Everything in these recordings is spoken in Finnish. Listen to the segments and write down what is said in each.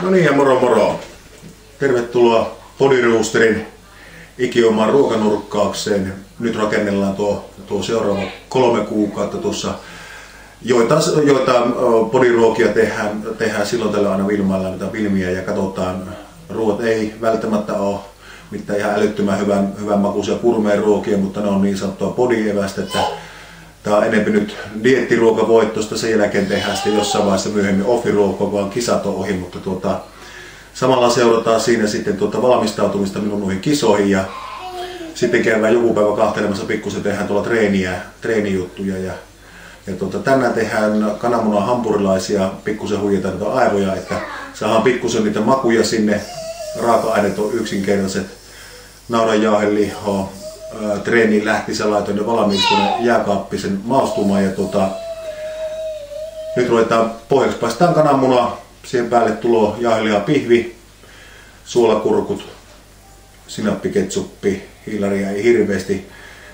No niin ja moro moro. Tervetuloa Podiroasterin ikiomaan ruokanurkkaukseen. Nyt rakennellaan tuo seuraava 3 kuukautta tuossa, joita podiruokia tehdään silloin tällä aina Vilmailla näitä filmiä ja katsotaan. Ruoat ei välttämättä ole mitään ihan älyttömän hyvän makuisia gourmet ruokia, mutta ne on niin sanottua podievästä, että tämä on enemmän nyt dieettiruokavoittosta, sen jälkeen tehdään sitten jossain vaiheessa myöhemmin offiruokaa, vaan kisat on ohi, mutta samalla seurataan siinä sitten valmistautumista minun noihin kisoihin ja sitten käydään joku päivä kahtelemassa pikkusen, tehdään tuolla treenijuttuja ja tänään tehdään kananmunan hampurilaisia, pikkusen huijataan niitä aivoja, että saadaan pikkusen niitä makuja sinne. Raaka-aineet on yksinkertaiset, naudanjauhelihaa, treeniin lähti, se laitoin ne valmiiksi tuonne jääkaappisen maustumaan ja nyt ruvetaan pohjaksi paistetaan kananmunaa, siihen päälle tulo jauhelihaa, pihvi, suolakurkut, sinappi, ketsuppi, hiilaria ei hirveästi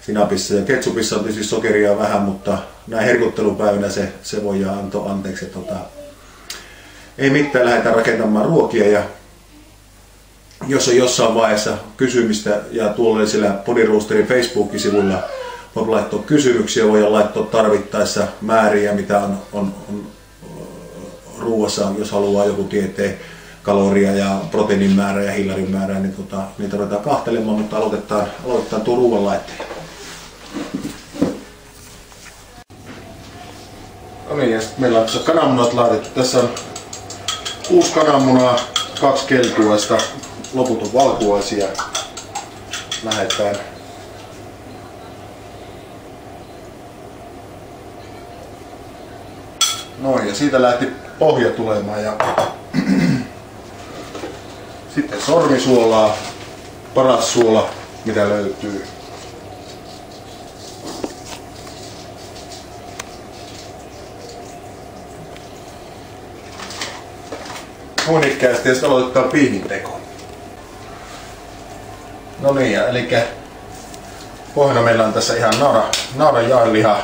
sinapissa ja ketsupissa on tietysti sokeria vähän, mutta näin herkuttelupäivänä se voi antaa anteeksi. Ei mitään, lähdetään rakentamaan ruokia ja jos on jossain vaiheessa kysymistä ja tuolla siellä Podiroasterin Facebook-sivuilla voi laittaa kysymyksiä, voi laittaa tarvittaessa määriä, mitä on ruoassa, jos haluaa joku tietää kaloria ja proteiinin määrää ja hiilarin määrää, niin niitä ruvetaan kahtelemaan, mutta aloitetaan tuo ruoanlaitteen. No niin, ja meillä on tässä kananmunat laitettu. Tässä on 6 kananmunaa, 2 keltuaista, loput on valkuaisia. Lähdetään noin, ja siitä lähti pohja tulemaan ja sitten sormisuolaa, paras suola mitä löytyy. Monikkäisesti ja sitten aloitetaan pihvinteko. No niin, eli pohjana meillä on tässä ihan naudan jauheliha,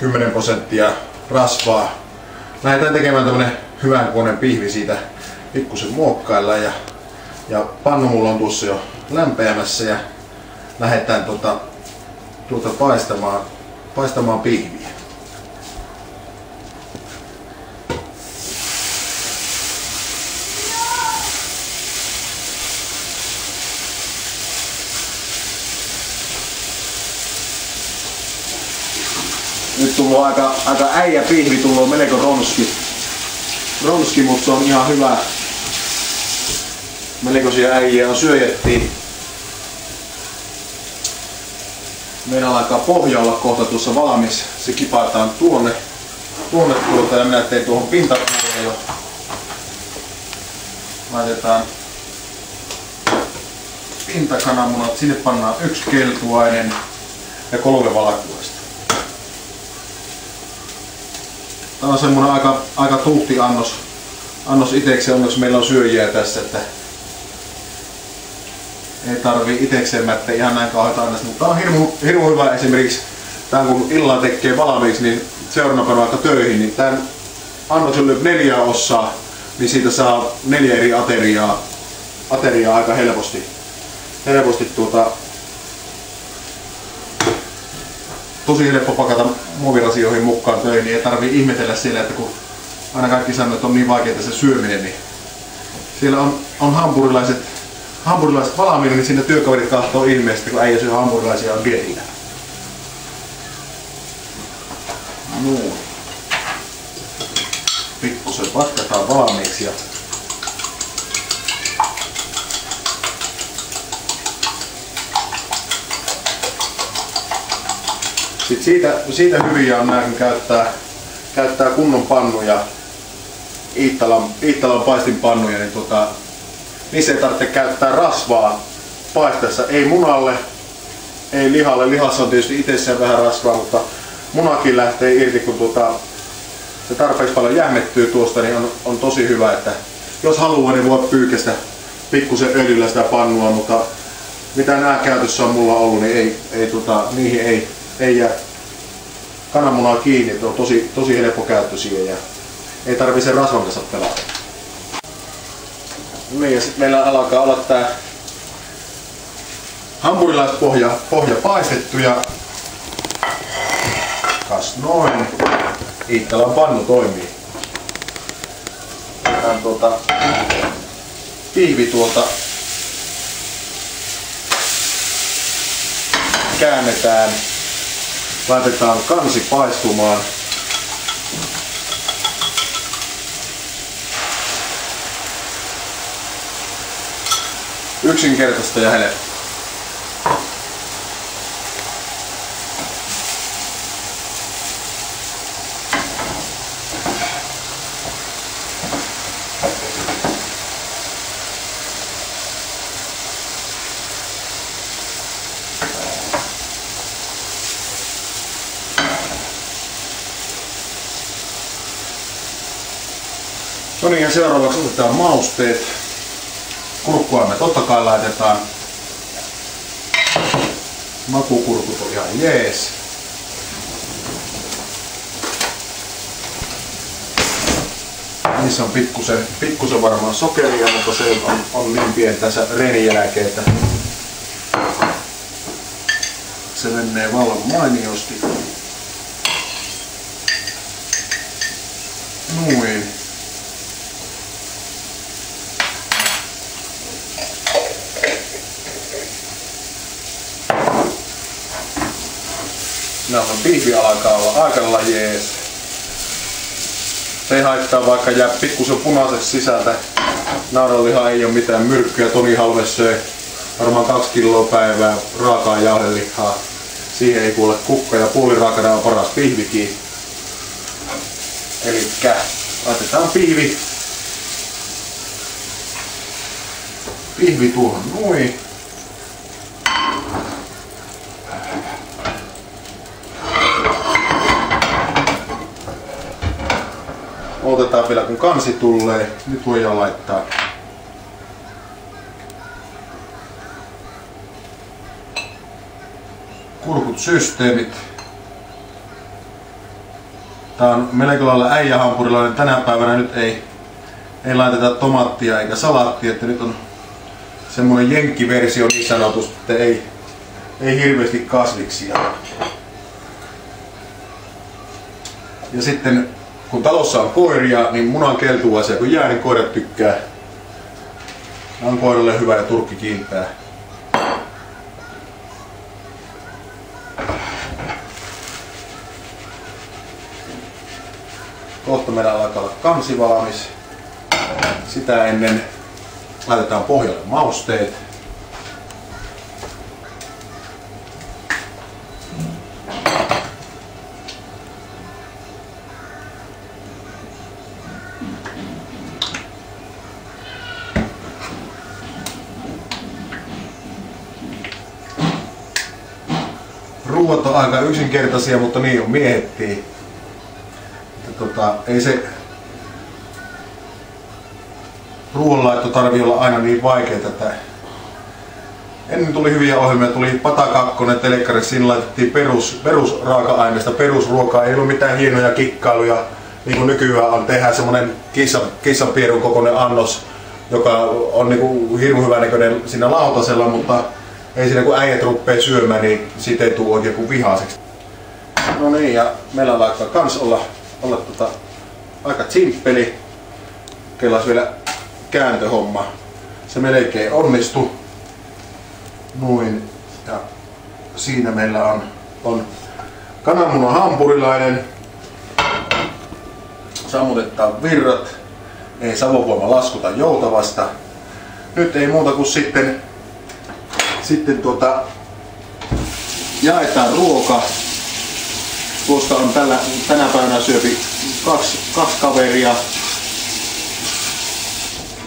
10% rasvaa. Lähdetään tekemään tämmönen hyvän kokoinen pihvi, siitä pikkusen muokkaillaan ja pannu mulla on tuossa jo lämpeämässä ja lähdetään paistamaan pihviä. Nyt tullut aika äijä pihvi, tullut melko ronski, mutta se on ihan hyvä. Melkoisia äijä on syöjettiin. Meidän alkaa pohja olla kohta tuossa valmis. Se kipataan tuonne ja minä tein tuohon pintapuolelle jo. Laitetaan pintakananmunat, sinne pannaan 1 keltuainen ja 3 valkuaista. Tämä on semmonen aika tuhti annos itekseen, onneksi meillä on syöjiä tässä, että ei tarvii itekseen mättä ihan näin kauheita annosta, mutta tämä on hirmu hyvä esimerkiksi tämän kun illalla tekee valmiiksi, niin seuraavana päivänä vaikka töihin, niin tämän annoksen lyö 4 osaa, niin siitä saa 4 eri ateriaa aika helposti tosi helppo pakata muovirasioihin mukaan töihin, niin ei tarvii ihmetellä siellä, että kun aina kaikki sanoo, että on niin vaikeaa se syöminen, niin siellä on hampurilaiset valmiina, niin sinne työkaverit kahtoo ihmeesti, kun äijä syö hampurilaisia on dietillä. Noin. Pikkusen vatkataan valmiiksi ja sitten siitä hyviä on näin, kun käyttää kunnon pannuja, Iittalan paistinpannuja, niin niissä ei tarvitse käyttää rasvaa paistaessa, ei munalle, ei lihalle. Lihassa on tietysti itsessään vähän rasvaa, mutta munakin lähtee irti, kun se tarpeeksi paljon jähmettyy tuosta, niin on tosi hyvä, että jos haluaa, niin voi pyykästä pikkusen öljyllä sitä pannua, mutta mitä nämä käytössä on mulla ollut, niin niihin ei jää kananmunaa kiinni, että on tosi helppo käyttöisiä ja ei tarvitse rasvan kanssa pelata. Niin, ja sitten meillä alkaa olla tää hampurilaispohja paistettu ja kas noin. Iittalan pannu toimii. Otetaan pihvi käännetään. Laitetaan kansi paistumaan. Yksinkertaista ja helppoa. No niin, ja seuraavaksi otetaan mausteet. Kurkkuaimet totta kai laitetaan. Makukurkut on ihan jees. Niissä on pikkusen varmaan sokeria, mutta se on niin pientä se reenin jälkeen, että se menee vallan mainiosti. Noin. Pihvi alkaa olla aika lailla jees. Se ei haittaa, vaikka jää pikkusen punaiseksi sisältä. Naudanliha ei ole mitään myrkkyä. Toni Halme söi varmaan 2 kiloa päivää raakaa jauhelihaa. Siihen ei kuule kukka ja puoliraakana on paras pihvikin. Elikkä laitetaan pihvi tuohon noin. Otetaan vielä kun kansi tulee. Nyt voidaan laittaa kurkut systeemit. Tää on melko lailla äijähampurilainen. Tänä päivänä nyt ei laiteta tomaattia eikä salaattia, että nyt on semmonen jenkkiversio niin sanotusti, että ei hirveästi kasviksia. Ja sitten kun talossa on koiria, niin munan keltuaisia kun jää, niin koirat tykkää. On koiralle hyvä ja turkki kiintää. Kohta meillä alkaa olla kansi valmis. Sitä ennen laitetaan pohjalle mausteet. Ruuat on aika yksinkertaisia, mutta niin on miehettiin. Ei se ruoanlaitto tarvii olla aina niin vaikeaa, että ennen tuli hyviä ohjelmia, tuli Pata 2 telekkarissa, siinä laitettiin perusraaka-aineista perusruokaa, ei ollut mitään hienoja kikkailuja, niin kuin nykyään on, tehdään semmonen kissanpierun kokoinen annos, joka on niin hirveän hyvän näköinen siinä lautasella, mutta ei siinä kun äijät ruppee syömään, niin siitä ei tule oikein kuin vihaiseksi. No niin, ja meillä alkaa kans olla aika simppeli. Kellas vielä kääntöhomma. Se melkein onnistui. Noin. Ja siinä meillä on kananmunan hampurilainen. Sammutetaan virrat. Ei savuvoima laskuta joutavasta. Nyt ei muuta kuin sitten jaetaan ruoka. Tuosta on tänä päivänä syöpi kaksi kaveria.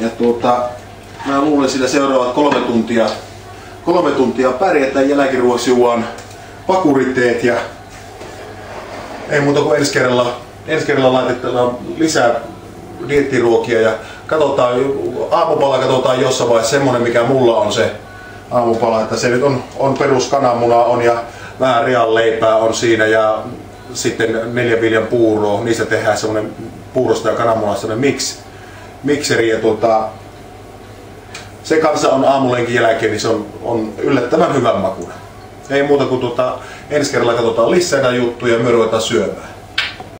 Ja mä luulen sillä seuraavat 3 tuntia pärjätään. Jälkiruoksi juon pakuriteet ja ei muuta kuin ensi kerralla laitetaan lisää diettiruokia ja katsotaan, aamupala katsotaan jossain vaiheessa semmonen mikä mulla on se aamupala, että se nyt on perus kananmunaa on ja vähän realleipää on siinä ja sitten 4 viljan puuroa, niistä tehdään semmonen puurosta ja kananmunasta semmonen mikseri ja se kanssa on aamulenkin jälkeen, niin se on yllättävän hyvän makuinen. Ei muuta kuin ensi kerralla katsotaan lisää näitä juttuja ja me ruvetaan syömään.